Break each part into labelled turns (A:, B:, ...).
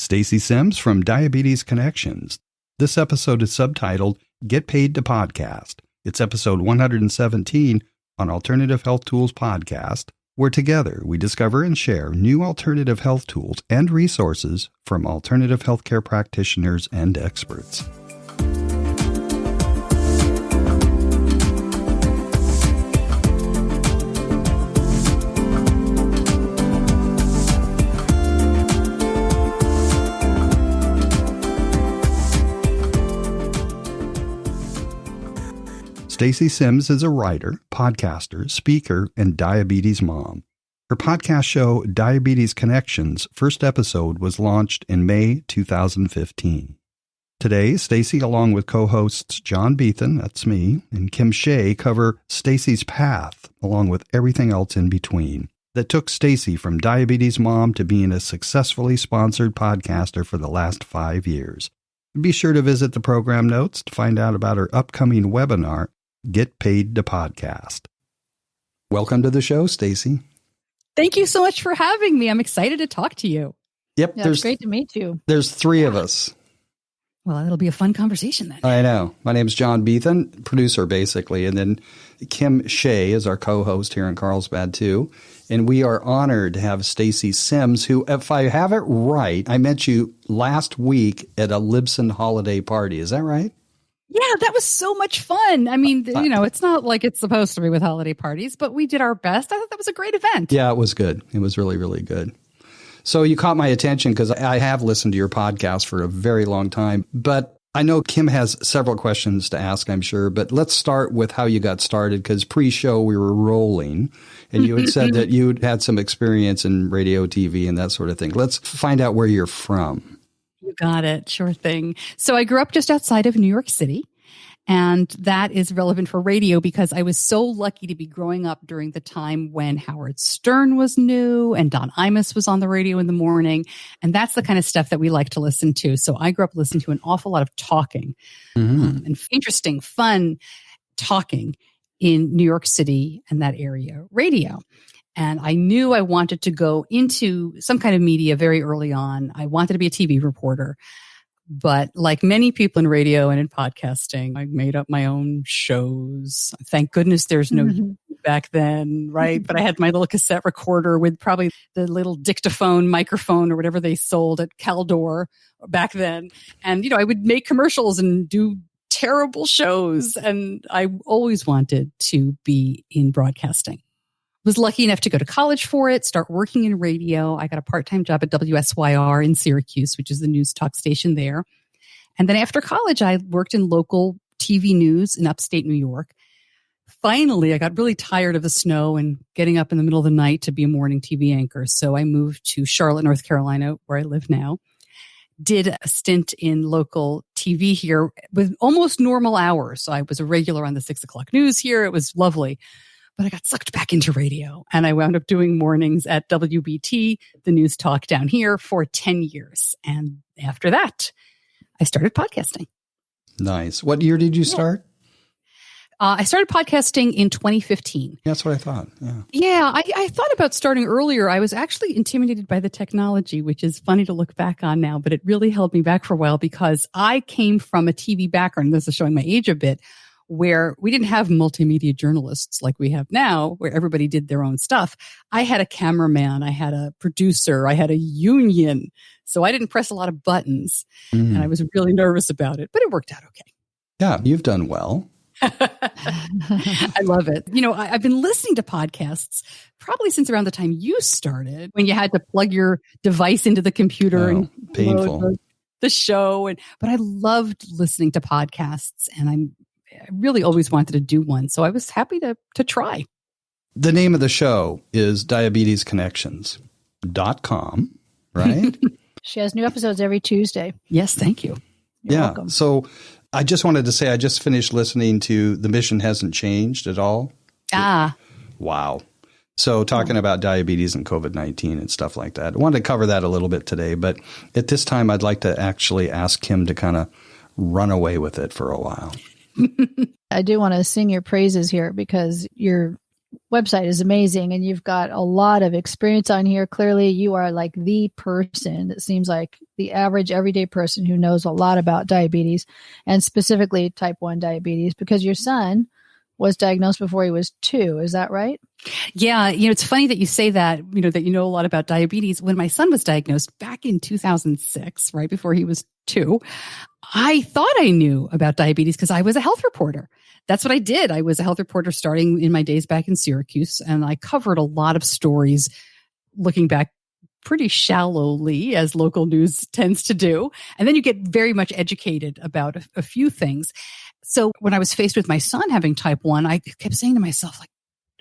A: Stacey Simms from Diabetes Connections. This episode is subtitled Get Paid to Podcast. It's episode 117 on Alternative Health Tools Podcast, where together we discover and share new alternative health tools and resources from alternative healthcare practitioners and experts. Stacey Simms is a writer, podcaster, speaker, and diabetes mom. Her podcast show, Diabetes Connections, first episode was launched in May 2015. Today, Stacey, along with co-hosts John Beathan, that's me, and Kim Shea, cover Stacey's path, along with everything else in between, that took Stacey from diabetes mom to being a successfully sponsored podcaster for the last 5 years. Be sure to visit the program notes to find out about her upcoming webinar, Get Paid to Podcast. Welcome to the show, Stacey.
B: Thank you so much for having me. I'm excited to talk to you.
A: Yep.
C: Yeah, it's great to meet you.
A: There's three of us.
B: Well, it'll be a fun conversation then.
A: I know. My name's John Beathan, producer basically, and then Kim Shea is our co-host here in Carlsbad too. And we are honored to have Stacey Simms, who, if I have it right, I met you last week at a Libsyn holiday party. Is that right?
B: Yeah, that was so much fun. I mean, it's not like it's supposed to be with holiday parties, but we did our best. I thought that was a great event.
A: Yeah, it was good. It was really, really good. So you caught my attention because I have listened to your podcast for a very long time, but I know Kim has several questions to ask, I'm sure, but let's start with how you got started, because pre-show we were rolling and you had said that you had some experience in radio, TV, and that sort of thing. Let's find out where you're from.
B: You got it. Sure thing. So I grew up just outside of New York City, and that is relevant for radio because I was so lucky to be growing up during the time when Howard Stern was new and Don Imus was on the radio in the morning. And that's the kind of stuff that we like to listen to. So I grew up listening to an awful lot of talking and interesting, fun talking in New York City and that area radio. And I knew I wanted to go into some kind of media very early on. I wanted to be a TV reporter. But like many people in radio and in podcasting, I made up my own shows. Thank goodness there's no YouTube back then, right? But I had my little cassette recorder with probably the little dictaphone microphone or whatever they sold at Caldor back then. And, I would make commercials and do terrible shows. And I always wanted to be in broadcasting. Was lucky enough to go to college for it, start working in radio. I got a part-time job at WSYR in Syracuse, which is the news talk station there. And then after college, I worked in local TV news in upstate New York. Finally, I got really tired of the snow and getting up in the middle of the night to be a morning TV anchor. So I moved to Charlotte, North Carolina, where I live now. Did a stint in local TV here with almost normal hours. So I was a regular on the 6 o'clock news here. It was lovely. But I got sucked back into radio, and I wound up doing mornings at WBT, the news talk down here, for 10 years. And after that, I started podcasting.
A: Nice. What year did you start?
B: I started podcasting in 2015.
A: That's what I thought.
B: Yeah, I thought about starting earlier. I was actually intimidated by the technology, which is funny to look back on now, but it really held me back for a while because I came from a TV background. This is showing my age a bit, where we didn't have multimedia journalists like we have now, where everybody did their own stuff. I had a cameraman, I had a producer, I had a union. So I didn't press a lot of buttons, and I was really nervous about it, but it worked out okay.
A: Yeah, you've done well.
B: I love it. I've been listening to podcasts probably since around the time you started, when you had to plug your device into the computer and
A: painful.
B: The show. But I loved listening to podcasts, and I really always wanted to do one. So I was happy to try.
A: The name of the show is diabetesconnections.com, right?
C: She has new episodes every Tuesday.
B: Yes, thank you.
C: You're welcome.
A: So I just wanted to say I just finished listening to The Mission Hasn't Changed at All. Wow. So talking about diabetes and COVID-19 and stuff like that. I wanted to cover that a little bit today, but at this time I'd like to actually ask Kim to kind of run away with it for a while.
C: I do want to sing your praises here because you're website is amazing, and you've got a lot of experience on here. Clearly, you are like the person that seems like the average everyday person who knows a lot about diabetes, and specifically type 1 diabetes, because your son was diagnosed before he was 2. Is that right?
B: Yeah. It's funny that you say that, that you know a lot about diabetes. When my son was diagnosed back in 2006, right before he was 2, I thought I knew about diabetes because I was a health reporter. That's what I did. I was a health reporter starting in my days back in Syracuse, and I covered a lot of stories looking back pretty shallowly, as local news tends to do. And then you get very much educated about a few things. So when I was faced with my son having type 1, I kept saying to myself, like,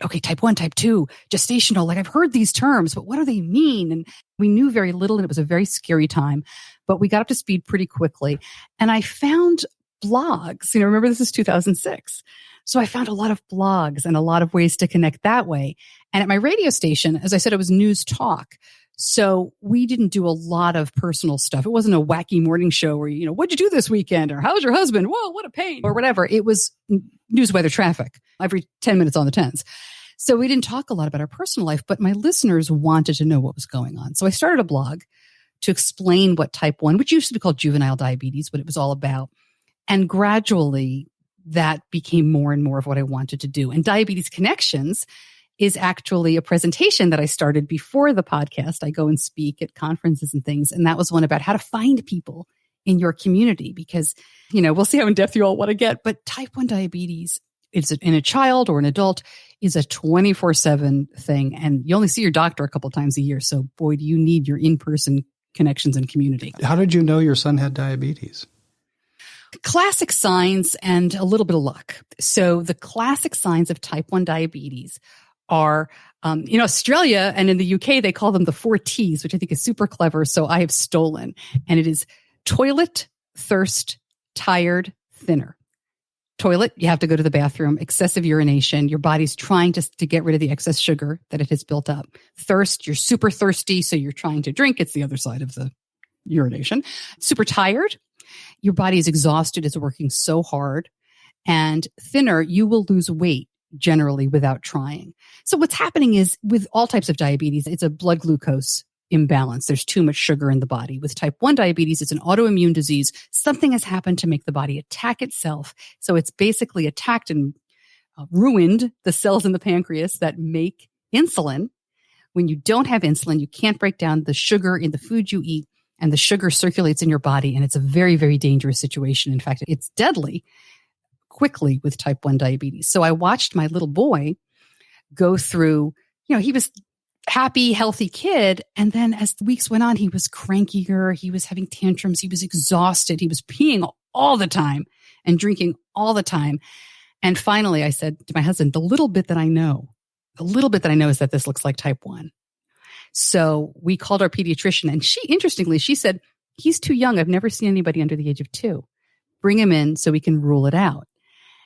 B: okay, type 1, type 2, gestational, like I've heard these terms, but what do they mean? And we knew very little, and it was a very scary time, but we got up to speed pretty quickly. And I found blogs, remember this is 2006. So I found a lot of blogs and a lot of ways to connect that way. And at my radio station, as I said, it was news talk. So we didn't do a lot of personal stuff. It wasn't a wacky morning show where, what'd you do this weekend? Or how's your husband? Whoa, what a pain. Or whatever. It was news, weather, traffic every 10 minutes on the 10s. So we didn't talk a lot about our personal life, but my listeners wanted to know what was going on. So I started a blog to explain what type 1, which used to be called juvenile diabetes, what it was all about. And gradually that became more and more of what I wanted to do. And Diabetes Connections is actually a presentation that I started before the podcast. I go and speak at conferences and things. And that was one about how to find people in your community because, we'll see how in depth you all want to get. But type 1 diabetes, it's in a child or an adult, is a 24/7 thing. And you only see your doctor a couple of times a year. So boy, do you need your in-person connections and community.
A: How did you know your son had diabetes?
B: Classic signs and a little bit of luck. So the classic signs of type 1 diabetes are, in Australia and in the UK, they call them the 4 T's, which I think is super clever. So I have stolen. And it is toilet, thirst, tired, thinner. Toilet, you have to go to the bathroom, excessive urination. Your body's trying to get rid of the excess sugar that it has built up. Thirst, you're super thirsty, so you're trying to drink. It's the other side of the urination. Super tired. Your body is exhausted. It's working so hard. And thinner, you will lose weight generally without trying. So what's happening is with all types of diabetes, it's a blood glucose imbalance. There's too much sugar in the body. With type 1 diabetes, it's an autoimmune disease. Something has happened to make the body attack itself. So it's basically attacked and ruined the cells in the pancreas that make insulin. When you don't have insulin, you can't break down the sugar in the food you eat, and the sugar circulates in your body, and it's a very, very dangerous situation. In fact, it's deadly quickly with type 1 diabetes. So I watched my little boy go through, he was happy, healthy kid. And then as the weeks went on, he was crankier. He was having tantrums. He was exhausted. He was peeing all the time and drinking all the time. And finally, I said to my husband, the little bit that I know is that this looks like type 1. So we called our pediatrician, and she said, he's too young. I've never seen anybody under the age of 2. Bring him in so we can rule it out.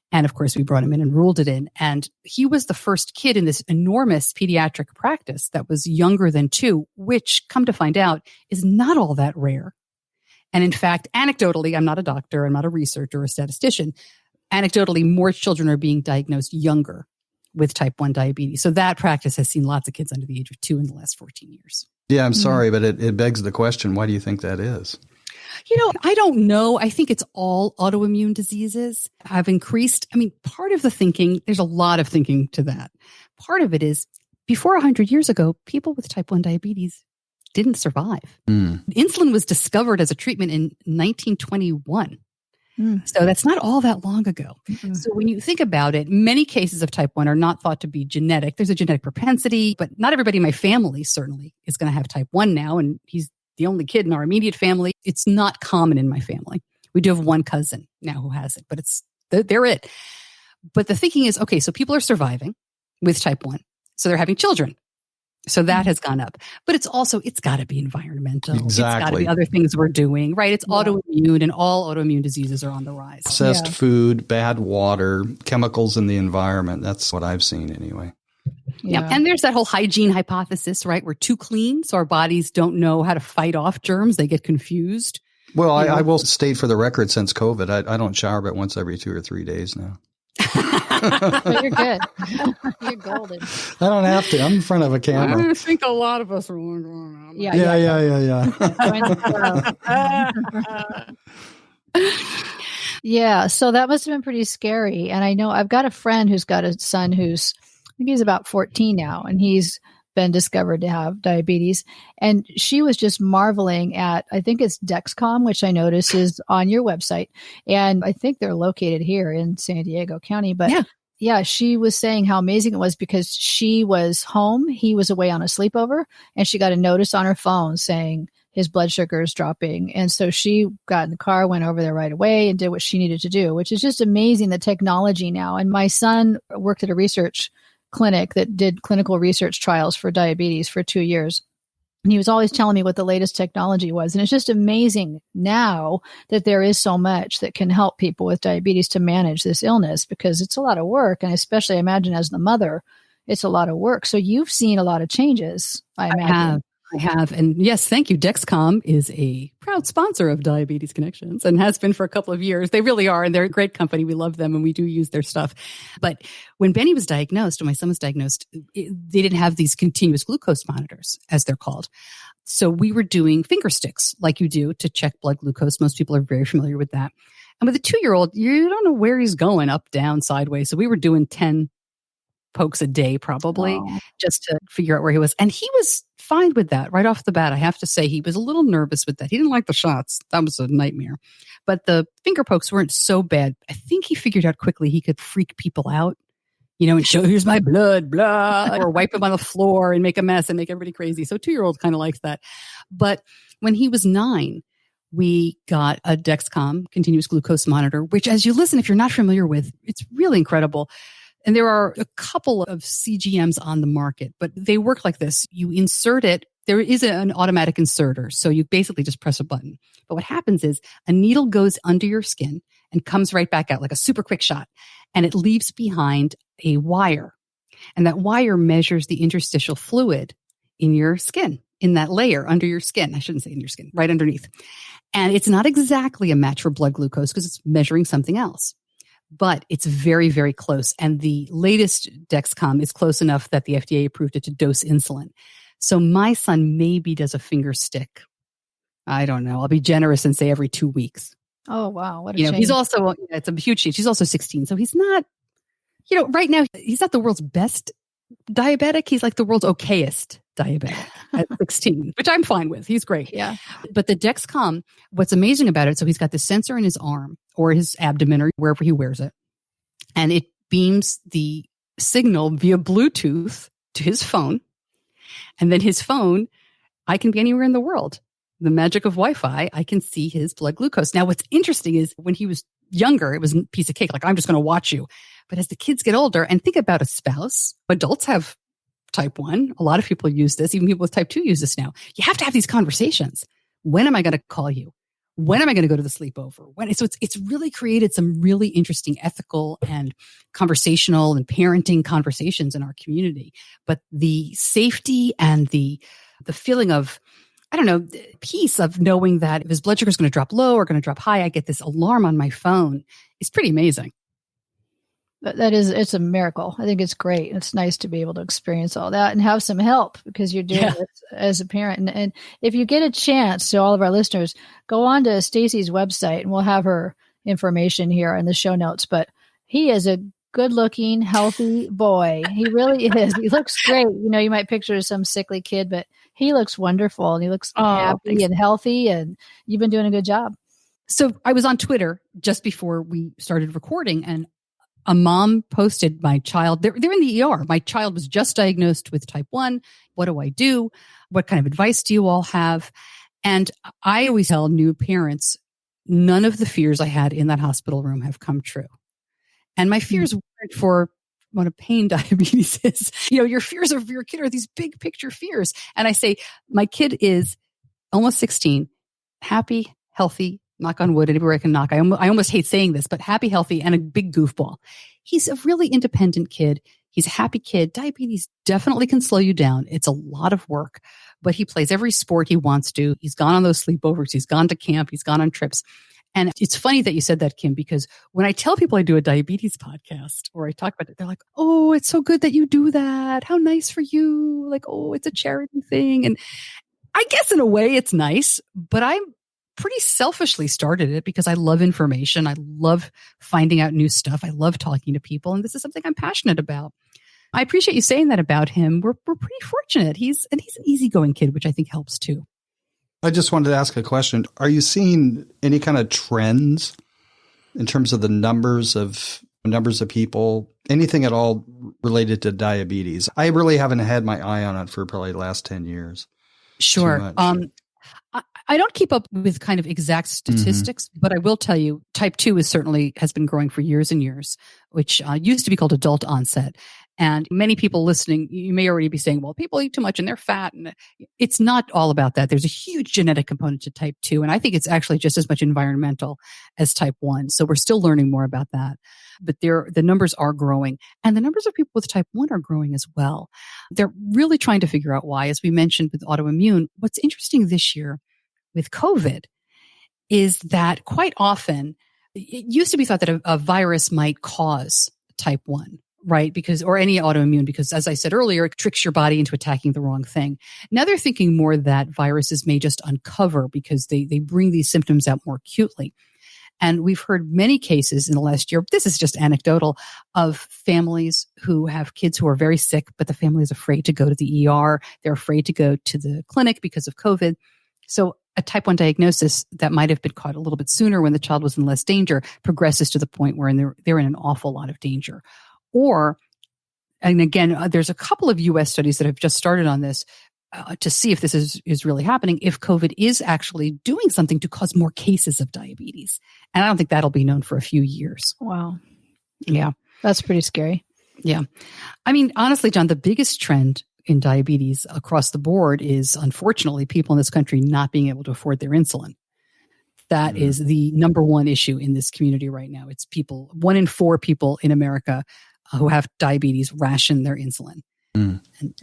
B: And of course, we brought him in and ruled it in. And he was the first kid in this enormous pediatric practice that was younger than 2, which, come to find out, is not all that rare. And in fact, anecdotally, I'm not a doctor, I'm not a researcher or a statistician. Anecdotally, more children are being diagnosed younger with type 1 diabetes. So that practice has seen lots of kids under the age of 2 in the last 14 years.
A: Yeah, I'm sorry, but it begs the question, why do you think that is?
B: I don't know. I think it's all autoimmune diseases have increased. Part of the thinking, there's a lot of thinking to that. Part of it is before 100 years ago, people with type 1 diabetes didn't survive. Insulin was discovered as a treatment in 1921. So that's not all that long ago. Mm-hmm. So when you think about it, many cases of type 1 are not thought to be genetic. There's a genetic propensity, but not everybody in my family certainly is going to have type 1 now. And he's the only kid in our immediate family. It's not common in my family. We do have one cousin now who has it, but they're it. But the thinking is, okay, so people are surviving with type 1. So they're having children. So that has gone up. But it's got to be environmental.
A: Exactly.
B: It's got to be other things we're doing, right? It's autoimmune, and all autoimmune diseases are on the rise.
A: Processed food, bad water, chemicals in the environment. That's what I've seen anyway.
B: Yeah. And there's that whole hygiene hypothesis, right? We're too clean, so our bodies don't know how to fight off germs. They get confused.
A: Well, I will state for the record, since COVID, I don't shower but once every 2 or 3 days now.
C: But you're good. You're golden.
A: I don't have to. I'm in front of a camera.
B: I think a lot of us are wondering.
C: Yeah. Yeah. So that must have been pretty scary. And I know I've got a friend who's got a son who's, I think he's about 14 now, and he's been discovered to have diabetes. And she was just marveling at, I think it's Dexcom, which I notice is on your website. And I think they're located here in San Diego County. But yeah, she was saying how amazing it was because she was home. He was away on a sleepover, and she got a notice on her phone saying his blood sugar is dropping. And so she got in the car, went over there right away and did what she needed to do, which is just amazing, the technology now. And my son worked at a research clinic that did clinical research trials for diabetes for 2 years. And he was always telling me what the latest technology was. And it's just amazing now that there is so much that can help people with diabetes to manage this illness, because it's a lot of work. And especially, I imagine, as the mother, it's a lot of work. So you've seen a lot of changes, I imagine.
B: I have. And yes, thank you. Dexcom is a proud sponsor of Diabetes Connections and has been for a couple of years. They really are. And they're a great company. We love them and we do use their stuff. But when Benny was diagnosed, when my son was diagnosed, they didn't have these continuous glucose monitors, as they're called. So we were doing finger sticks like you do to check blood glucose. Most people are very familiar with that. And with a 2-year-old, you don't know where he's going, up, down, sideways. So we were doing 10 pokes a day probably just to figure out where he was. And he was fine with that right off the bat. I have to say he was a little nervous with that. He didn't like the shots. That was a nightmare. But the finger pokes weren't so bad. I think he figured out quickly he could freak people out, and show, here's my blood, blah, or wipe him on the floor and make a mess and make everybody crazy. So 2-year-old kind of likes that. But when he was 9, we got a Dexcom continuous glucose monitor, which, as you listen, if you're not familiar with, it's really incredible. And there are a couple of CGMs on the market, but they work like this. You insert it. There is an automatic inserter. So you basically just press a button. But what happens is a needle goes under your skin and comes right back out like a super quick shot. And it leaves behind a wire. And that wire measures the interstitial fluid in your skin, in that layer under your skin. I shouldn't say in your skin, right underneath. And it's not exactly a match for blood glucose because it's measuring something else. But it's very, very close. And the latest Dexcom is close enough that the FDA approved it to dose insulin. So my son maybe does a finger stick. I don't know. I'll be generous and say every 2 weeks.
C: Oh, wow. What a change.
B: He's also, it's a huge change. He's also 16. So he's not, right now, he's not the world's best diabetic. He's like the world's okayest diabetic at 16, which I'm fine with. He's great.
C: Yeah.
B: But the Dexcom, what's amazing about it, so he's got the sensor in his arm or his abdomen or wherever he wears it, and it beams the signal via Bluetooth to his phone. And then his phone, I can be anywhere in the world. The magic of Wi-Fi, I can see his blood glucose. Now, what's interesting is when he was younger, it was a piece of cake. Like, I'm just going to watch you. But as the kids get older, and think about a spouse, adults have type 1. A lot of people use this. Even people with type 2 use this now. You have to have these conversations. When am I going to call you? When am I going to go to the sleepover? So it's really created some really interesting ethical and conversational and parenting conversations in our community. But the safety and the feeling of, peace of knowing that if his blood sugar is going to drop low or going to drop high, I get this alarm on my phone is pretty amazing.
C: It's a miracle. I think it's great. It's nice to be able to experience all that and have some help because you're doing it as a parent. And if you get a chance, to all of our listeners, go on to Stacey's website and we'll have her information here in the show notes. But he is a good-looking, healthy boy. He really is. He looks great. You might picture some sickly kid, but he looks wonderful and he looks happy and healthy. And you've been doing a good job.
B: So I was on Twitter just before we started recording, and a mom posted, my child, they're in the ER. My child was just diagnosed with type 1. What do I do? What kind of advice do you all have? And I always tell new parents, none of the fears I had in that hospital room have come true. And my fears weren't for what a pain diabetes is. Your fears of your kid are these big picture fears. And I say, my kid is almost 16, happy, healthy, knock on wood, anywhere I can knock. I almost hate saying this, but happy, healthy, and a big goofball. He's a really independent kid. He's a happy kid. Diabetes definitely can slow you down. It's a lot of work, but he plays every sport he wants to. He's gone on those sleepovers. He's gone to camp. He's gone on trips. And it's funny that you said that, Kim, because when I tell people I do a diabetes podcast or I talk about it, they're like, oh, it's so good that you do that. How nice for you. Like, oh, it's a charity thing. And I guess in a way it's nice, but I pretty selfishly started it because I love information. I love finding out new stuff. I love talking to people. And this is something I'm passionate about. I appreciate you saying that about him. We're pretty fortunate. He's an easygoing kid, which I think helps too.
A: I just wanted to ask a question. Are you seeing any kind of trends in terms of the numbers of people, anything at all related to diabetes? I really haven't had my eye on it for probably the last 10 years.
B: Sure. I don't keep up with kind of exact statistics, but I will tell you type 2 has been growing for years and years, which used to be called adult onset. And many people listening, you may already be saying, well, people eat too much and they're fat. And it's not all about that. There's a huge genetic component to type 2. And I think it's actually just as much environmental as type 1. So we're still learning more about that. But the numbers are growing. And the numbers of people with type 1 are growing as well. They're really trying to figure out why. As we mentioned with autoimmune, what's interesting this year with COVID is that quite often, it used to be thought that a virus might cause type 1. Right? Or any autoimmune, because as I said earlier, it tricks your body into attacking the wrong thing. Now they're thinking more that viruses may just uncover because they bring these symptoms out more acutely. And we've heard many cases in the last year, this is just anecdotal, of families who have kids who are very sick, but the family is afraid to go to the ER. They're afraid to go to the clinic because of COVID. So a type 1 diagnosis that might have been caught a little bit sooner when the child was in less danger progresses to the point where they're in an awful lot of danger. And again, there's a couple of U.S. studies that have just started on this to see if this is really happening, if COVID is actually doing something to cause more cases of diabetes. And I don't think that'll be known for a few years.
C: Wow.
B: Yeah.
C: That's pretty scary.
B: Yeah. I mean, honestly, John, the biggest trend in diabetes across the board is, unfortunately, people in this country not being able to afford their insulin. That is the number one issue in this community right now. It's 1 in 4 people in America who have diabetes ration their insulin. And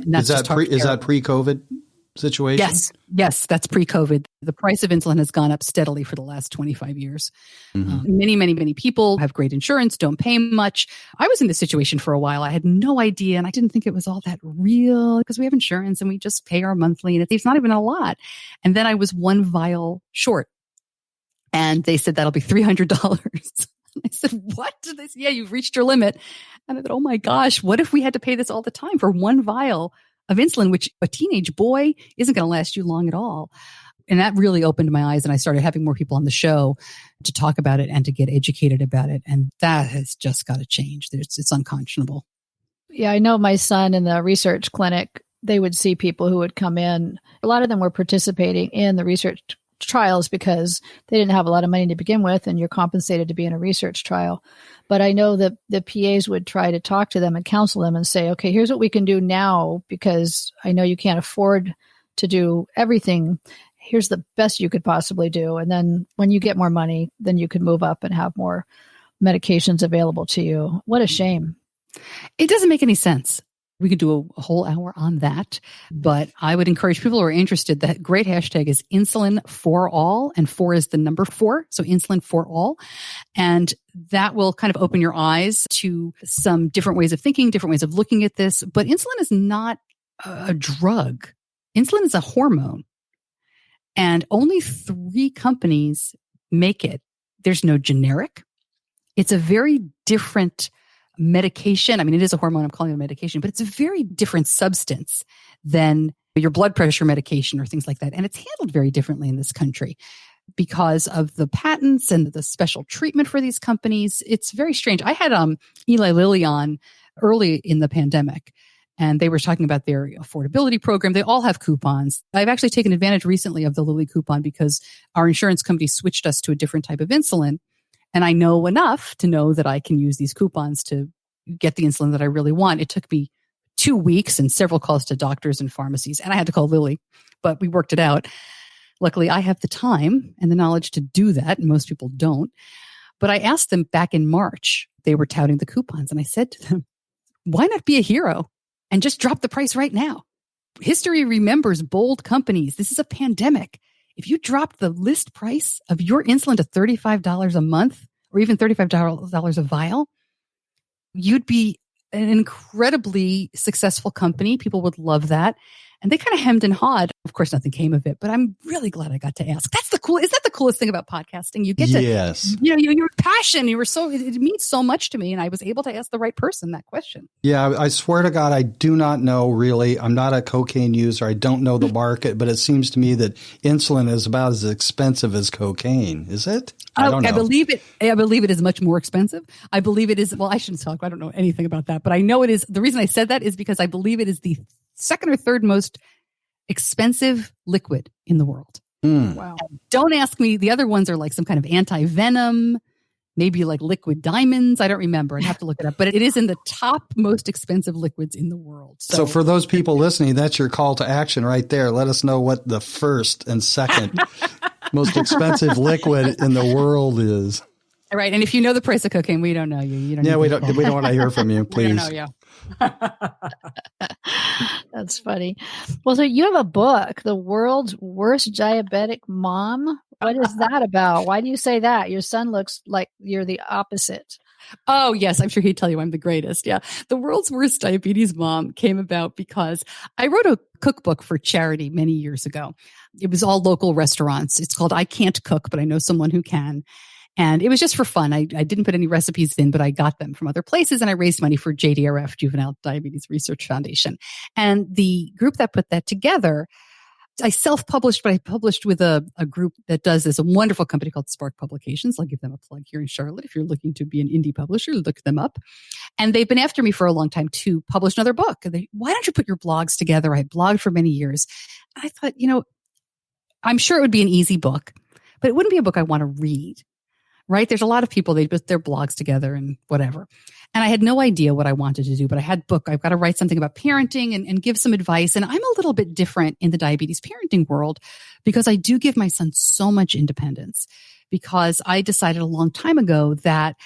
B: that's
A: is that pre-COVID situation?
B: Yes, that's pre-COVID. The price of insulin has gone up steadily for the last 25 years. Many people have great insurance, don't pay much. I was in this situation for a while. I had no idea, and I didn't think it was all that real because we have insurance and we just pay our monthly, and it's not even a lot. And then I was 1 vial short. And they said, that'll be $300. I said, what? They said, yeah, you've reached your limit. And I thought, oh my gosh, what if we had to pay this all the time for 1 vial of insulin, which a teenage boy isn't going to last you long at all. And that really opened my eyes. And I started having more people on the show to talk about it and to get educated about it. And that has just got to change. It's unconscionable.
C: Yeah, I know my son in the research clinic, they would see people who would come in. A lot of them were participating in the research trials because they didn't have a lot of money to begin with, and you're compensated to be in a research trial. But I know that the PAs would try to talk to them and counsel them and say, okay, here's what we can do now, because I know you can't afford to do everything. Here's the best you could possibly do. And then when you get more money, then you can move up and have more medications available to you. What a shame.
B: It doesn't make any sense. We could do a whole hour on that, but I would encourage people who are interested. That great hashtag is insulin for all, and 4 is the number 4. So insulin for all. And that will kind of open your eyes to some different ways of thinking, different ways of looking at this. But insulin is not a drug. Insulin is a hormone, and only 3 companies make it. There's no generic. It's a very different medication. I mean, it is a hormone. I'm calling it a medication, but it's a very different substance than your blood pressure medication or things like that. And it's handled very differently in this country because of the patents and the special treatment for these companies. It's very strange. I had Eli Lilly on early in the pandemic, and they were talking about their affordability program. They all have coupons. I've actually taken advantage recently of the Lilly coupon because our insurance company switched us to a different type of insulin. And I know enough to know that I can use these coupons to get the insulin that I really want. It took me 2 weeks and several calls to doctors and pharmacies, and I had to call Lilly, but we worked it out. Luckily, I have the time and the knowledge to do that, and most people don't. But I asked them back in March, they were touting the coupons, and I said to them, why not be a hero and just drop the price right now? History remembers bold companies. This is a pandemic. if you dropped the list price of your insulin to $35 a month or even $35 a vial, you'd be an incredibly successful company. People would love that. And they kind of hemmed and hawed. Of course, nothing came of it, but I'm really glad I got to ask. Is that the coolest thing about podcasting? You get to,
A: yes.
B: Your passion, it means so much to me. And I was able to ask the right person that question.
A: Yeah. I swear to God, I do not know really. I'm not a cocaine user. I don't know the market, but it seems to me that insulin is about as expensive as cocaine. Is it? I don't know.
B: I believe it is much more expensive. I believe it is. Well, I shouldn't talk. I don't know anything about that, but I know it is. The reason I said that is because I believe it is the second or third most expensive liquid in the world.
C: Wow.
B: Don't ask me. The other ones are like some kind of anti-venom, maybe like liquid diamonds. I don't remember. I'd have to look it up. But it is in the top most expensive liquids in the world.
A: So for those people listening, that's your call to action right there. Let us know what the first and second most expensive liquid in the world is.
B: All right. And if you know the price of cocaine, we don't know you. You don't.
A: Yeah, we don't want to hear from you, please.
B: We don't know you.
C: That's funny. Well, so you have a book, The World's Worst Diabetic Mom. What is that about? Why do you say that? Your son looks like you're the opposite.
B: Oh, yes. I'm sure he'd tell you I'm the greatest. Yeah. The World's Worst Diabetes Mom came about because I wrote a cookbook for charity many years ago. It was all local restaurants. It's called I Can't Cook, but I Know Someone Who Can. And it was just for fun. I didn't put any recipes in, but I got them from other places, and I raised money for JDRF, Juvenile Diabetes Research Foundation. And the group that put that together, I self-published, but I published with a group that does this, a wonderful company called Spark Publications. I'll give them a plug here in Charlotte. If you're looking to be an indie publisher, look them up. And they've been after me for a long time to publish another book. Why don't you put your blogs together? I blogged for many years. I thought, I'm sure it would be an easy book, but it wouldn't be a book I want to read. Right? There's a lot of people, they put their blogs together and whatever. And I had no idea what I wanted to do, but I've got to write something about parenting and give some advice. And I'm a little bit different in the diabetes parenting world because I do give my son so much independence, because I decided a long time ago that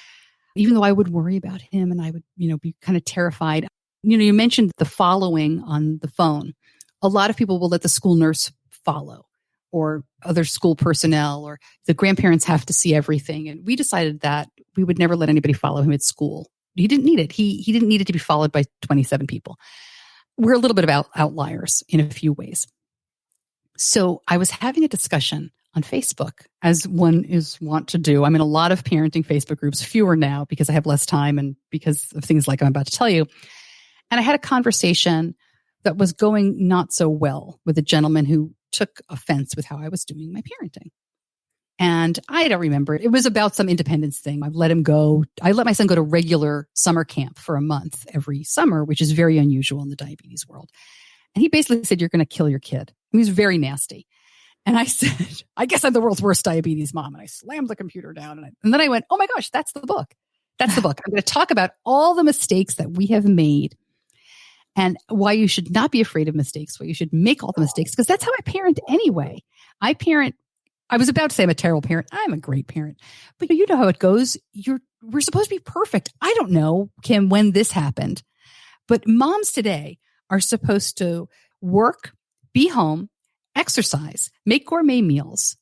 B: even though I would worry about him and I would, be kind of terrified, you mentioned the following on the phone. A lot of people will let the school nurse follow, or other school personnel, or the grandparents have to see everything. And we decided that we would never let anybody follow him at school. He didn't need it. He didn't need it to be followed by 27 people. We're a little bit of outliers in a few ways. So I was having a discussion on Facebook, as one is wont to do. I'm in a lot of parenting Facebook groups, fewer now because I have less time and because of things like I'm about to tell you. And I had a conversation that was going not so well with a gentleman who took offense with how I was doing my parenting. And I don't remember. It was about some independence thing. I let my son go to regular summer camp for a month every summer, which is very unusual in the diabetes world. And he basically said, "You're going to kill your kid." He was very nasty. And I said, "I guess I'm the world's worst diabetes mom." And I slammed the computer down. And then I went, "Oh my gosh, that's the book. That's the book. I'm going to talk about all the mistakes that we have made and why you should not be afraid of mistakes, why you should make all the mistakes, because that's how I parent anyway. I was about to say I'm a terrible parent. I'm a great parent. But you know how it goes. We're supposed to be perfect. I don't know, Kim, when this happened. But moms today are supposed to work, be home, exercise, make gourmet meals,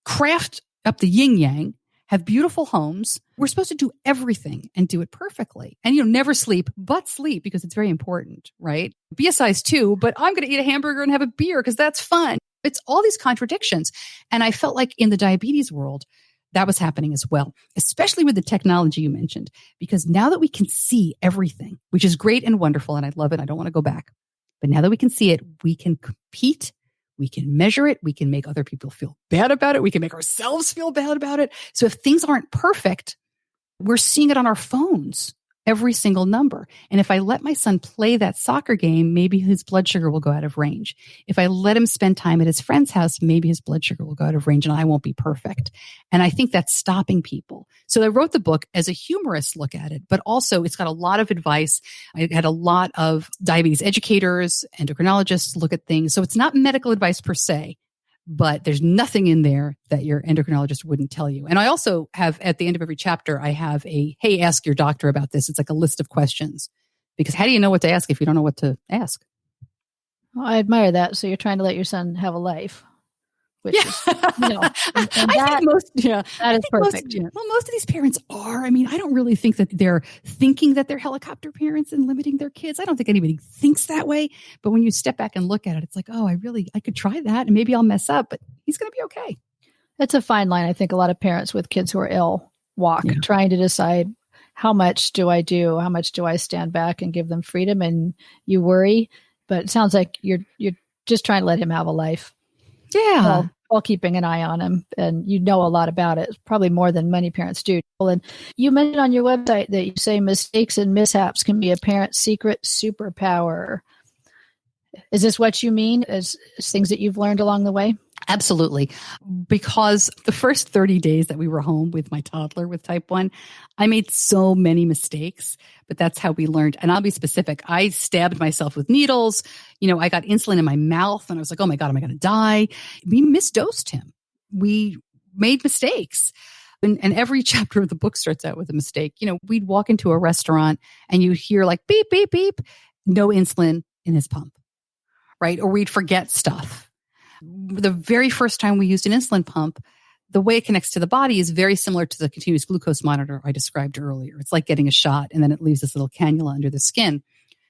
B: craft up the yin yang, have beautiful homes. We're supposed to do everything and do it perfectly. And never sleep, but sleep, because it's very important, right? Be a size 2, but I'm going to eat a hamburger and have a beer because that's fun. It's all these contradictions. And I felt like in the diabetes world, that was happening as well, especially with the technology you mentioned, because now that we can see everything, which is great and wonderful, and I love it, I don't want to go back. But now that we can see it, we can compete. We can measure it. We can make other people feel bad about it. We can make ourselves feel bad about it. So if things aren't perfect, we're seeing it on our phones, every single number. And if I let my son play that soccer game, maybe his blood sugar will go out of range. If I let him spend time at his friend's house, maybe his blood sugar will go out of range and I won't be perfect. And I think that's stopping people. So I wrote the book as a humorous look at it, but also it's got a lot of advice. I had a lot of diabetes educators, endocrinologists look at things. So it's not medical advice per se, but there's nothing in there that your endocrinologist wouldn't tell you. And I also have, at the end of every chapter, I have hey, ask your doctor about this. It's like a list of questions, because how do you know what to ask if you don't know what to ask?
C: Well, I admire that. So you're trying to let your son have a life. which is, and
B: I think most,
C: that is perfect.
B: Most of these parents are. I mean, I don't really think that they're thinking that they're helicopter parents and limiting their kids. I don't think anybody thinks that way. But when you step back and look at it, it's like, oh, I could try that and maybe I'll mess up, but he's going to be okay.
C: It's a fine line. I think a lot of parents with kids who are ill walk, trying to decide, how much do I do? How much do I stand back and give them freedom? And you worry, but it sounds like you're just trying to let him have a life.
B: Yeah.
C: While keeping an eye on him. And you know a lot about it, probably more than many parents do. And you mentioned on your website that you say mistakes and mishaps can be a parent's secret superpower. Is this what you mean as things that you've learned along the way?
B: Absolutely. Because the first 30 days that we were home with my toddler with type 1, I made so many mistakes, but that's how we learned. And I'll be specific. I stabbed myself with needles. I got insulin in my mouth and I was like, oh my God, am I going to die? We misdosed him. We made mistakes. And every chapter of the book starts out with a mistake. We'd walk into a restaurant and you'd hear like beep, beep, beep, no insulin in his pump, right? Or we'd forget stuff. The very first time we used an insulin pump, the way it connects to the body is very similar to the continuous glucose monitor I described earlier. It's like getting a shot and then it leaves this little cannula under the skin.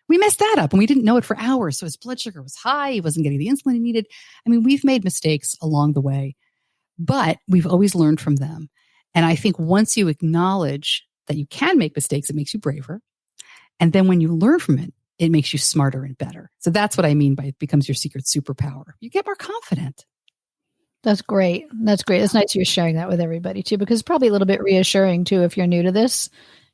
B: We messed that up and we didn't know it for hours. So his blood sugar was high. He wasn't getting the insulin he needed. I mean, we've made mistakes along the way, but we've always learned from them. And I think once you acknowledge that you can make mistakes, it makes you braver. And then when you learn from it, it makes you smarter and better. So that's what I mean by it becomes your secret superpower. You get more confident.
C: That's great. That's great. It's nice you're sharing that with everybody too, because it's probably a little bit reassuring too if you're new to this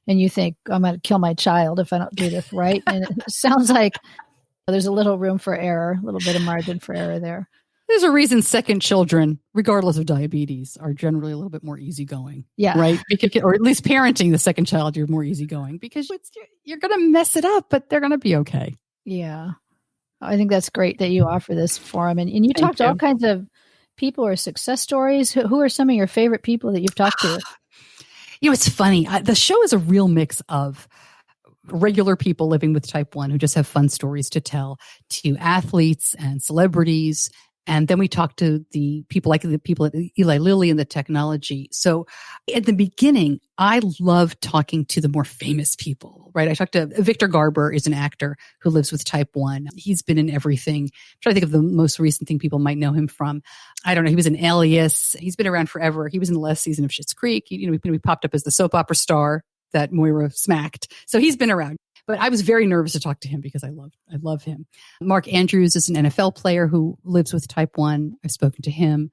C: and you think, I'm going to kill my child if I don't do this right. And it sounds like there's a little room for error, a little bit of margin for error there.
B: There's a reason second children, regardless of diabetes, are generally a little bit more easygoing.
C: Yeah.
B: Right? Or at least parenting the second child, you're more easygoing because you're going to mess it up, but they're going to be okay.
C: Yeah. I think that's great that you offer this forum. And you talk to all kinds of people or success stories. Who are some of your favorite people that you've talked to?
B: It's funny. The show is a real mix of regular people living with type 1 who just have fun stories to tell, to athletes and celebrities. And then we talked to the people like the people at Eli Lilly and the technology. So at the beginning, I love talking to the more famous people, right? I talked to Victor Garber is an actor who lives with type 1. He's been in everything. I'm trying to think of the most recent thing people might know him from. I don't know. He was in Alias. He's been around forever. He was in the last season of Schitt's Creek. He popped up as the soap opera star that Moira smacked. So he's been around. But I was very nervous to talk to him because I love him. Mark Andrews is an NFL player who lives with type 1. I've spoken to him.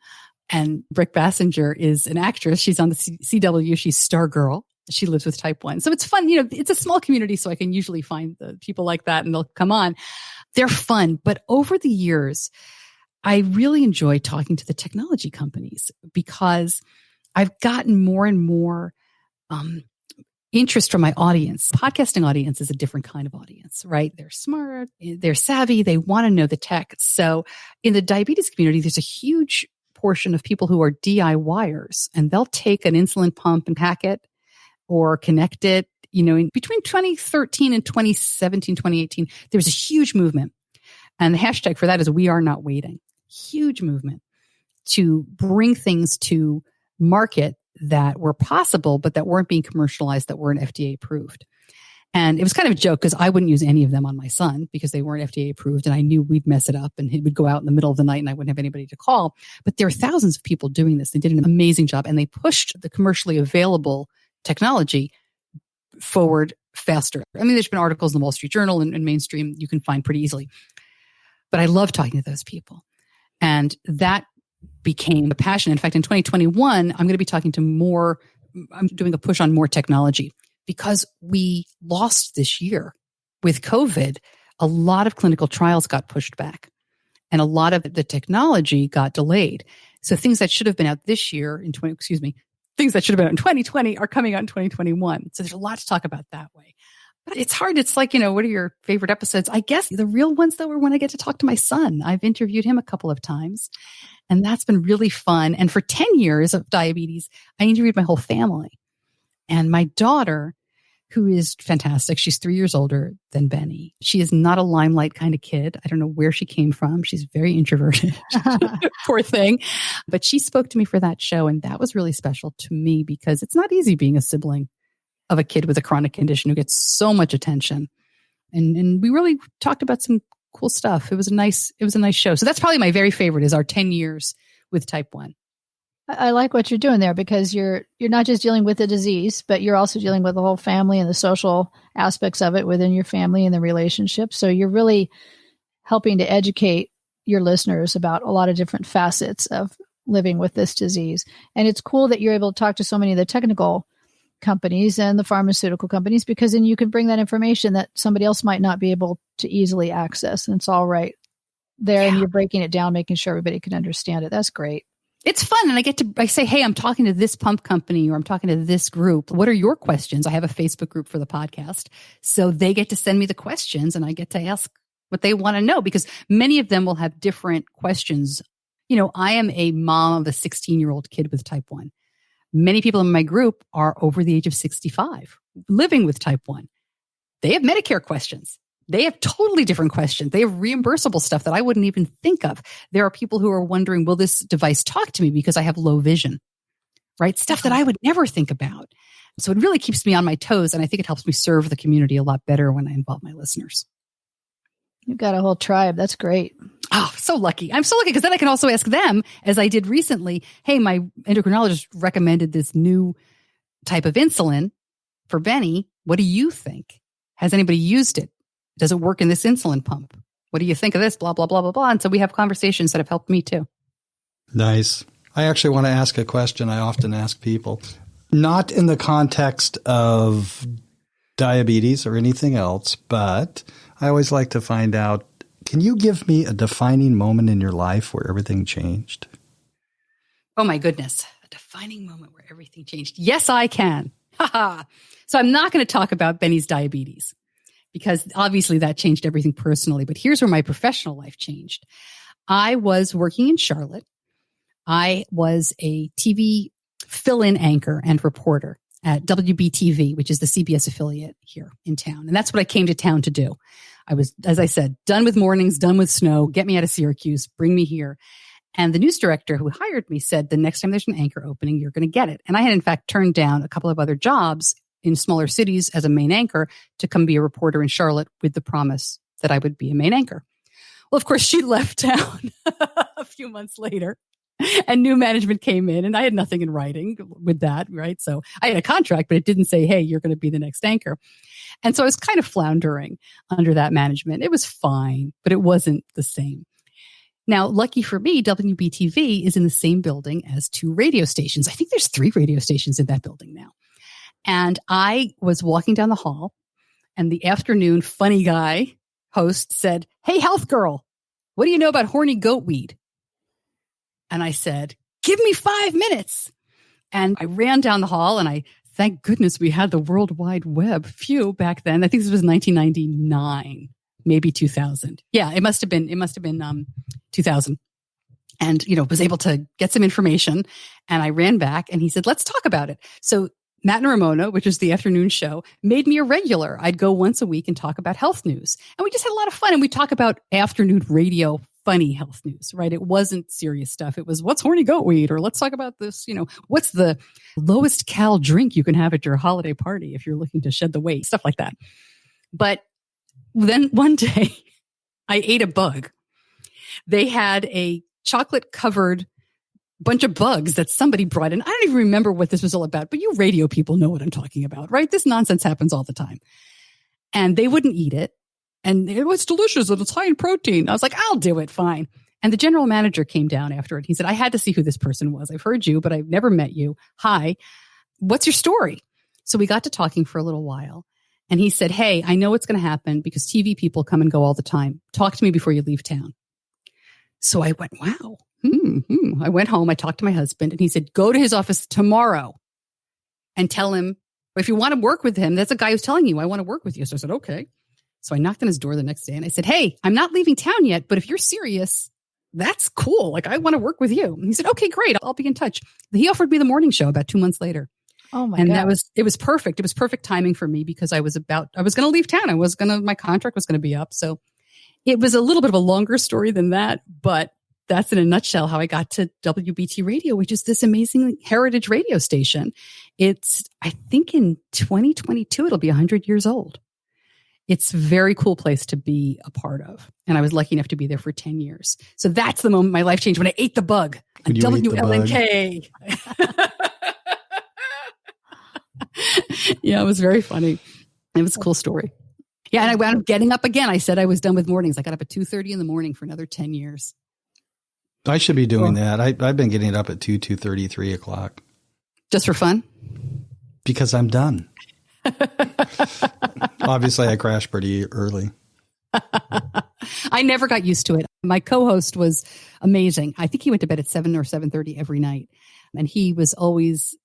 B: And Brick Bassinger is an actress. She's on the CW. She's Stargirl. She lives with type 1. So it's fun. It's a small community, so I can usually find the people like that and they'll come on. They're fun. But over the years, I really enjoy talking to the technology companies because I've gotten more and more interest from my audience. Podcasting audience is a different kind of audience, right? They're smart, they're savvy, they want to know the tech. So in the diabetes community, there's a huge portion of people who are DIYers and they'll take an insulin pump and hack it or connect it. In between 2013 and 2017, 2018, there was a huge movement. And the hashtag for that is We Are Not Waiting. Huge movement to bring things to market that were possible, but that weren't being commercialized, that weren't FDA approved. And it was kind of a joke because I wouldn't use any of them on my son because they weren't FDA approved. And I knew we'd mess it up and he would go out in the middle of the night and I wouldn't have anybody to call. But there are thousands of people doing this. They did an amazing job and they pushed the commercially available technology forward faster. I mean, there's been articles in the Wall Street Journal and mainstream you can find pretty easily. But I love talking to those people. And that became a passion. In fact, in 2021, I'm going to be talking to I'm doing a push on more technology because we lost this year with COVID. A lot of clinical trials got pushed back and a lot of the technology got delayed. So things that should have been out this year things that should have been out in 2020 are coming out in 2021. So there's a lot to talk about that way. But it's hard. It's like, what are your favorite episodes? I guess the real ones, though, are when I get to talk to my son. I've interviewed him a couple of times, and that's been really fun. And for 10 years of diabetes, I interviewed my whole family. And my daughter who is fantastic. She's 3 years older than Benny. She is not a limelight kind of kid. I don't know where she came from. She's very introverted. Poor thing. But she spoke to me for that show, and that was really special to me because it's not easy being a sibling of a kid with a chronic condition who gets so much attention. And we really talked about some cool stuff. It was a nice show. So that's probably my very favorite is our 10 years with type 1.
C: I like what you're doing there because you're not just dealing with the disease, but you're also dealing with the whole family and the social aspects of it within your family and the relationship. So you're really helping to educate your listeners about a lot of different facets of living with this disease. And it's cool that you're able to talk to so many of the technical companies and the pharmaceutical companies because then you can bring that information that somebody else might not be able to easily access. And it's all right there. And you're breaking it down, making sure everybody can understand it. That's great.
B: It's fun. And I say, hey, I'm talking to this pump company or I'm talking to this group. What are your questions? I have a Facebook group for the podcast. So they get to send me the questions and I get to ask what they want to know because many of them will have different questions. You know, I am a mom of a 16-year-old kid with type 1. Many people in my group are over the age of 65 living with type 1. They have Medicare questions. They have totally different questions. They have reimbursable stuff that I wouldn't even think of. There are people who are wondering, will this device talk to me because I have low vision, right? Stuff that I would never think about. So it really keeps me on my toes. And I think it helps me serve the community a lot better when I involve my listeners.
C: You've got a whole tribe. That's great.
B: Oh, so lucky. I'm so lucky because then I can also ask them, as I did recently, hey, my endocrinologist recommended this new type of insulin for Benny. What do you think? Has anybody used it? Does it work in this insulin pump? What do you think of this? Blah, blah, blah, blah, blah. And so we have conversations that have helped me too.
A: Nice. I actually want to ask a question I often ask people, not in the context of diabetes or anything else, but I always like to find out, can you give me a defining moment in your life where everything changed?
B: Oh my goodness. A defining moment where everything changed. Yes, I can. So I'm not going to talk about Benny's diabetes, because obviously that changed everything personally. But here's where my professional life changed. I was working in Charlotte. I was a TV fill-in anchor and reporter at WBTV, which is the CBS affiliate here in town. And that's what I came to town to do. I was, as I said, done with mornings, done with snow, get me out of Syracuse, bring me here. And the news director who hired me said, the next time there's an anchor opening, you're going to get it. And I had, in fact, turned down a couple of other jobs in smaller cities as a main anchor to come be a reporter in Charlotte with the promise that I would be a main anchor. Well, of course, she left town a few months later and new management came in and I had nothing in writing with that, right? So I had a contract, but it didn't say, hey, you're going to be the next anchor. And so I was kind of floundering under that management. It was fine, but it wasn't the same. Now, lucky for me, WBTV is in the same building as 2 radio stations. I think there's 3 radio stations in that building now. And I was walking down the hall and the afternoon funny guy host said, hey, health girl, what do you know about horny goat weed? And I said, give me 5 minutes. And I ran down the hall and thank goodness we had the World Wide Web. Phew, back then. I think this was 1999, maybe 2000. Yeah, it must have been 2000. And, was able to get some information. And I ran back and he said, let's talk about it. So Matt and Ramona, which is the afternoon show, made me a regular. I'd go once a week and talk about health news. And we just had a lot of fun. And we talk about afternoon radio, funny health news, right? It wasn't serious stuff. It was, what's horny goat weed? Or let's talk about this, what's the lowest cal drink you can have at your holiday party if you're looking to shed the weight, stuff like that. But then one day I ate a bug. They had a chocolate covered bunch of bugs that somebody brought in. I don't even remember what this was all about, but you radio people know what I'm talking about, right? This nonsense happens all the time. And they wouldn't eat it. And it was delicious and it's high in protein. I was like, I'll do it. Fine. And the general manager came down after it. He said, I had to see who this person was. I've heard you, but I've never met you. Hi, what's your story? So we got to talking for a little while. And he said, hey, I know what's going to happen because TV people come and go all the time. Talk to me before you leave town. So I went, wow. I went home. I talked to my husband and he said, go to his office tomorrow and tell him, if you want to work with him, that's a guy who's telling you, I want to work with you. So I said, okay. So I knocked on his door the next day and I said, hey, I'm not leaving town yet, but if you're serious, that's cool. Like, I want to work with you. And he said, okay, great. I'll be in touch. He offered me the morning show about 2 months later.
C: Oh my
B: And
C: God.
B: it was perfect. It was perfect timing for me because I was going to leave town. My contract was going to be up. So it was a little bit of a longer story than that, but that's in a nutshell how I got to WBT Radio, which is this amazing heritage radio station. I think in 2022, it'll be 100 years old. It's a very cool place to be a part of. And I was lucky enough to be there for 10 years. So that's the moment my life changed when I ate the bug on WLNK. Yeah, it was very funny. It was a cool story. Yeah, and I wound up getting up again. I said I was done with mornings. I got up at 2:30 in the morning for another 10 years.
A: I should be doing that. I've been getting up at 2:30, 3 o'clock.
B: Just for fun?
A: Because I'm done. Obviously, I crashed pretty early.
B: I never got used to it. My co-host was amazing. I think he went to bed at 7 or 7:30 every night. And he was always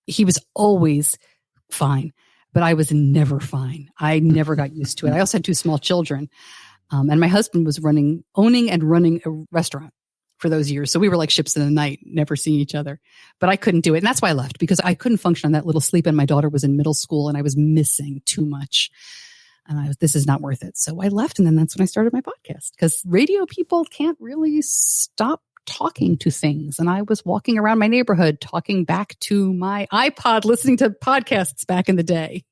B: fine, but I was never fine. I never got used to it. I also had 2 small children. And my husband was owning and running a restaurant for those years. So we were like ships in the night, never seeing each other. But I couldn't do it. And that's why I left, because I couldn't function on that little sleep. And my daughter was in middle school and I was missing too much. And this is not worth it. So I left. And then that's when I started my podcast, because radio people can't really stop talking to things. And I was walking around my neighborhood talking back to my iPod, listening to podcasts back in the day.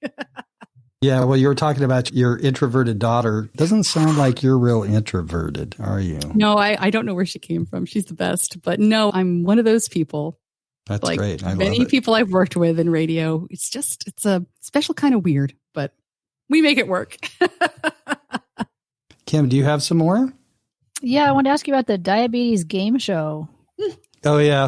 A: Yeah, well, you were talking about your introverted daughter. Doesn't sound like you're real introverted, are you?
B: No, I don't know where she came from. She's the best. But no, I'm one of those people.
A: That's like great. I love
B: many
A: it.
B: people I've worked with in radio. It's a special kind of weird, but we make it work.
A: Kim, do you have some more?
C: Yeah, I want to ask you about the diabetes game show.
A: Oh, yeah.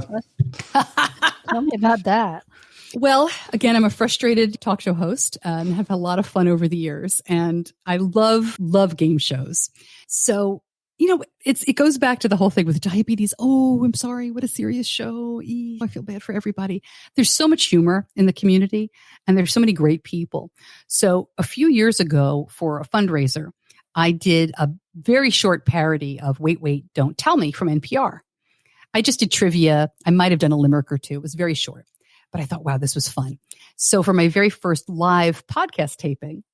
C: Tell me about that.
B: Well, again, I'm a frustrated talk show host and have had a lot of fun over the years. And I love game shows. So, it goes back to the whole thing with diabetes. Oh, I'm sorry. What a serious show. I feel bad for everybody. There's so much humor in the community and there's so many great people. So a few years ago for a fundraiser, I did a very short parody of Wait, Wait, Don't Tell Me from NPR. I just did trivia. I might have done a limerick or two. It was very short. But I thought, wow, this was fun. So for my very first live podcast taping,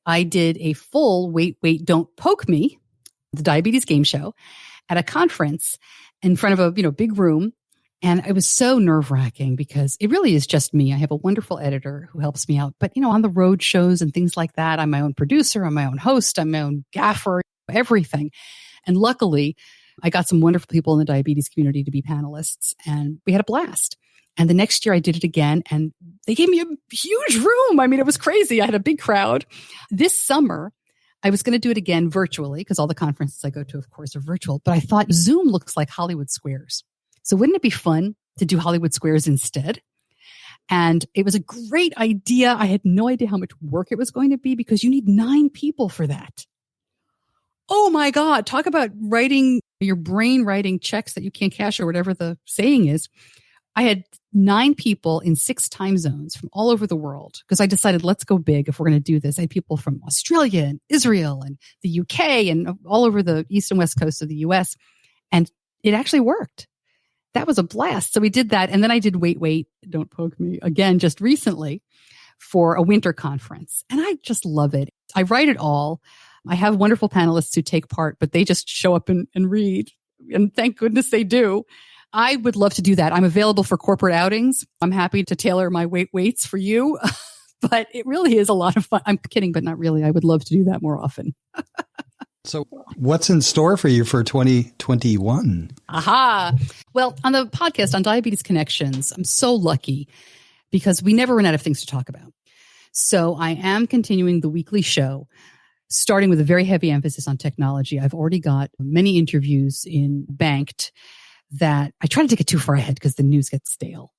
B: I did a full Wait, Wait, Don't Poke Me, the diabetes game show, at a conference in front of a big room. And it was so nerve-wracking because it really is just me. I have a wonderful editor who helps me out. But, on the road shows and things like that, I'm my own producer, I'm my own host, I'm my own gaffer, everything. And luckily, I got some wonderful people in the diabetes community to be panelists, and we had a blast. And the next year I did it again and they gave me a huge room. I mean, it was crazy. I had a big crowd. This summer, I was going to do it again virtually because all the conferences I go to, of course, are virtual. But I thought Zoom looks like Hollywood Squares. So wouldn't it be fun to do Hollywood Squares instead? And it was a great idea. I had no idea how much work it was going to be because you need 9 people for that. Oh my God. Talk about your brain writing checks that you can't cash or whatever the saying is. I had 9 people in 6 time zones from all over the world because I decided let's go big if we're going to do this. I had people from Australia and Israel and the UK and all over the east and west coast of the US. And it actually worked. That was a blast. So we did that. And then I did Wait, Wait, Don't Poke Me again just recently for a winter conference. And I just love it. I write it all. I have wonderful panelists who take part, but they just show up and read. And thank goodness they do. I would love to do that. I'm available for corporate outings. I'm happy to tailor my waits for you, but it really is a lot of fun. I'm kidding, but not really. I would love to do that more often.
A: So what's in store for you for 2021?
B: Aha. Well, on the podcast on Diabetes Connections, I'm so lucky because we never run out of things to talk about. So I am continuing the weekly show, starting with a very heavy emphasis on technology. I've already got many interviews banked that I try to take it too far ahead because the news gets stale.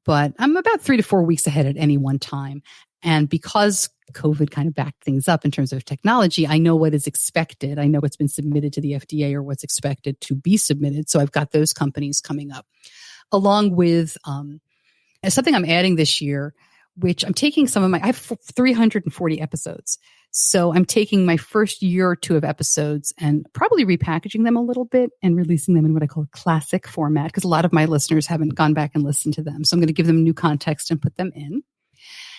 B: But I'm about 3 to 4 weeks ahead at any one time. And because COVID kind of backed things up in terms of technology, I know what is expected. I know what's been submitted to the FDA or what's expected to be submitted. So I've got those companies coming up, along with something I'm adding this year, which I'm taking I have 340 episodes. So I'm taking my first year or 2 of episodes and probably repackaging them a little bit and releasing them in what I call a classic format because a lot of my listeners haven't gone back and listened to them. So I'm going to give them new context and put them in.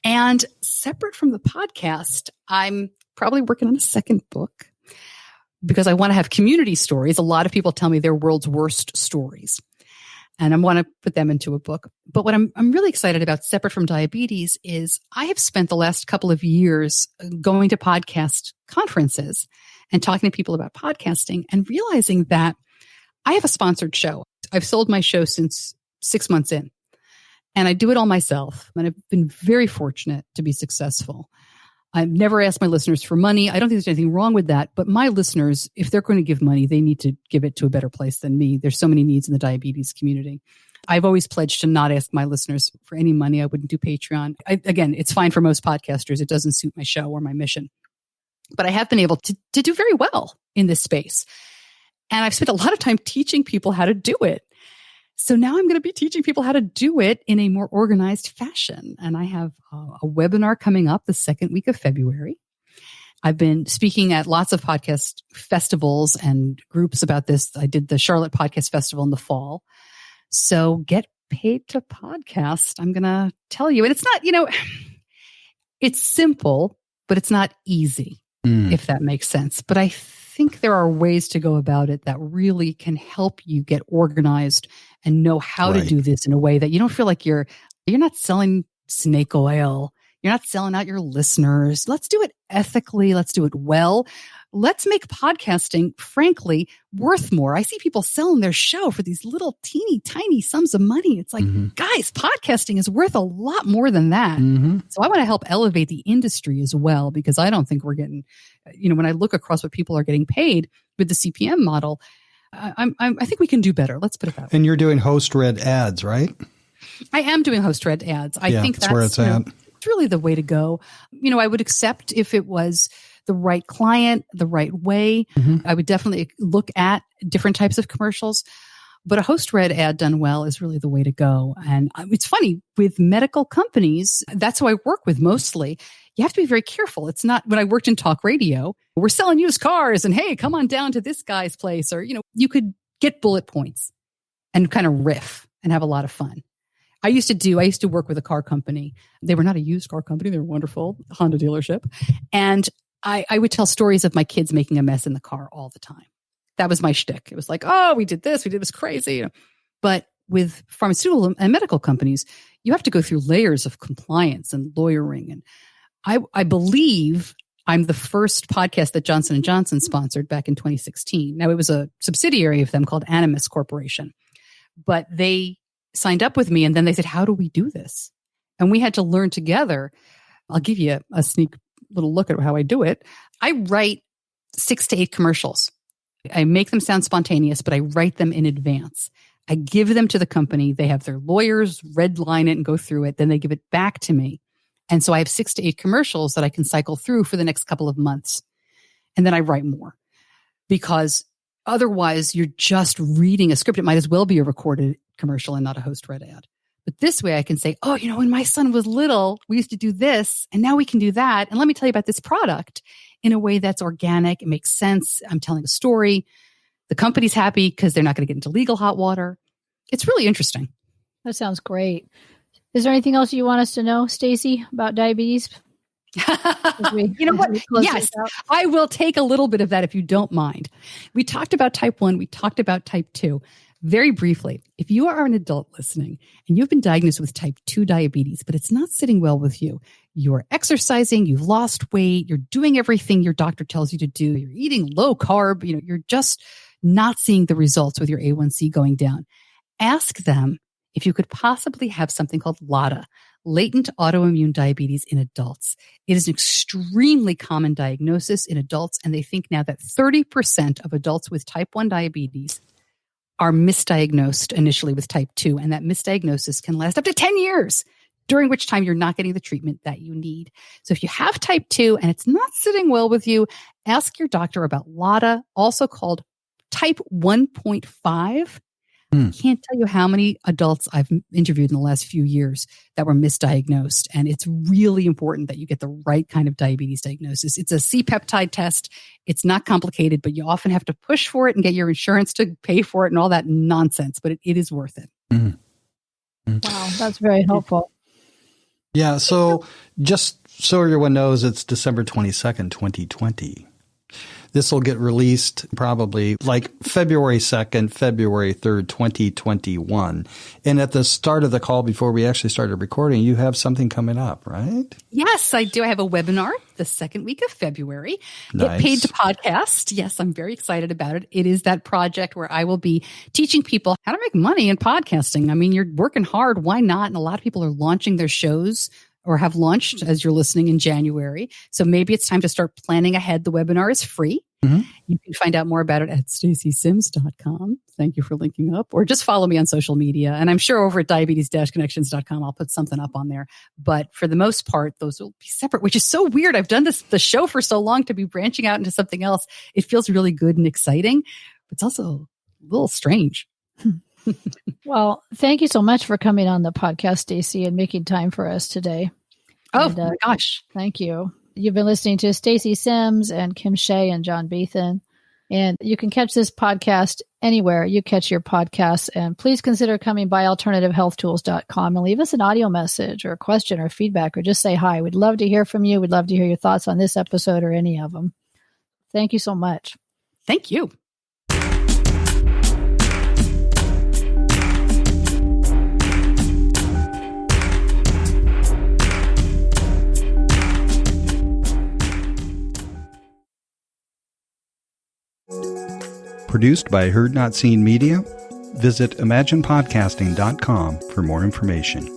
B: And separate from the podcast, I'm probably working on a second book because I want to have community stories. A lot of people tell me their world's worst stories, and I want to put them into a book. But what I'm really excited about, separate from diabetes, is I have spent the last couple of years going to podcast conferences and talking to people about podcasting and realizing that I have a sponsored show. I've sold my show since 6 months in, and I do it all myself. And I've been very fortunate to be successful. I've never asked my listeners for money. I don't think there's anything wrong with that. But my listeners, if they're going to give money, they need to give it to a better place than me. There's so many needs in the diabetes community. I've always pledged to not ask my listeners for any money. I wouldn't do Patreon. Again, it's fine for most podcasters. It doesn't suit my show or my mission. But I have been able to do very well in this space. And I've spent a lot of time teaching people how to do it. So now I'm going to be teaching people how to do it in a more organized fashion. And I have a webinar coming up the second week of February. I've been speaking at lots of podcast festivals and groups about this. I did the Charlotte Podcast Festival in the fall. So get paid to podcast. I'm going to tell you. And it's not, it's simple, but it's not easy, if that makes sense. But I think there are ways to go about it that really can help you get organized and know how to do this in a way that you don't feel like you're not selling snake oil. You're not selling out your listeners. Let's do it ethically. Let's do it well. Let's make podcasting, frankly, worth more. I see people selling their show for these little teeny tiny sums of money. It's like, guys, podcasting is worth a lot more than that. So I want to help elevate the industry as well, because I don't think we're getting, when I look across what people are getting paid with the CPM model, I think we can do better. Let's put it that way.
A: And you're doing host-read ads, right?
B: I am doing host-read ads. I think that's
A: where it's at.
B: It's really the way to go. I would accept if it was the right client, the right way. I would definitely look at different types of commercials. But a host-read ad done well is really the way to go. And it's funny, with medical companies, that's who I work with mostly. You have to be very careful. It's not, when I worked in talk radio, we're selling used cars and, hey, come on down to this guy's place. Or, you could get bullet points and kind of riff and have a lot of fun. I used to work with a car company. They were not a used car company. They were wonderful, Honda dealership. And I would tell stories of my kids making a mess in the car all the time. That was my shtick. It was like, oh, we did this crazy. But with pharmaceutical and medical companies, you have to go through layers of compliance and lawyering. And I believe I'm the first podcast that Johnson & Johnson sponsored back in 2016. Now, it was a subsidiary of them called Animas Corporation. But they signed up with me, and then they said, how do we do this? And we had to learn together. I'll give you a sneak little look at how I do it. I write 6 to 8 commercials. I make them sound spontaneous, but I write them in advance. I give them to the company. They have their lawyers redline it and go through it. Then they give it back to me. And so I have 6 to 8 commercials that I can cycle through for the next couple of months. And then I write more, because otherwise you're just reading a script. It might as well be a recorded commercial and not a host-read ad. But this way I can say, oh, when my son was little, we used to do this, and now we can do that. And let me tell you about this product in a way that's organic. It makes sense. I'm telling a story. The company's happy because they're not going to get into legal hot water. It's really interesting.
C: That sounds great. Is there anything else you want us to know, Stacey, about diabetes?
B: You know what? Yes, I will take a little bit of that if you don't mind. We talked about type 1. We talked about type 2. Very briefly, if you are an adult listening and you've been diagnosed with type 2 diabetes, but it's not sitting well with you, you're exercising, you've lost weight, you're doing everything your doctor tells you to do, you're eating low carb, you're just not seeing the results with your A1C going down. Ask them if you could possibly have something called LADA, latent autoimmune diabetes in adults. It is an extremely common diagnosis in adults, and they think now that 30% of adults with type 1 diabetes are misdiagnosed initially with type 2, and that misdiagnosis can last up to 10 years, during which time you're not getting the treatment that you need. So if you have type 2 and it's not sitting well with you, ask your doctor about LADA, also called type 1.5. I can't tell you how many adults I've interviewed in the last few years that were misdiagnosed. And it's really important that you get the right kind of diabetes diagnosis. It's a C-peptide test. It's not complicated, but you often have to push for it and get your insurance to pay for it and all that nonsense. But it is worth it.
C: Wow, that's very helpful.
A: Yeah. So just so everyone knows, it's December 22nd, 2020. This will get released probably like February 2nd, February 3rd, 2021. And at the start of the call, before we actually started recording, you have something coming up, right?
B: Yes, I do. I have a webinar the second week of February.
A: Nice.
B: Get paid to podcast. Yes, I'm very excited about it. It is that project where I will be teaching people how to make money in podcasting. I mean, you're working hard. Why not? And a lot of people are launching their shows or have launched as you're listening in January. So maybe it's time to start planning ahead. The webinar is free. Mm-hmm. You can find out more about it at staceysimms.com. Thank you for linking up. Or just follow me on social media. And I'm sure over at diabetes-connections.com, I'll put something up on there. But for the most part, those will be separate, which is so weird. I've done the show for so long, to be branching out into something else. It feels really good and exciting, but it's also a little strange.
C: Well, thank you so much for coming on the podcast, Stacey, and making time for us today.
B: Oh, my gosh.
C: Thank you. You've been listening to Stacey Simms and Kim Shea and John Beathan. And you can catch this podcast anywhere you catch your podcasts. And please consider coming by alternativehealthtools.com and leave us an audio message or a question or feedback, or just say hi. We'd love to hear from you. We'd love to hear your thoughts on this episode or any of them. Thank you so much.
B: Thank you.
A: Produced by Heard Not Seen Media. Visit imaginepodcasting.com for more information.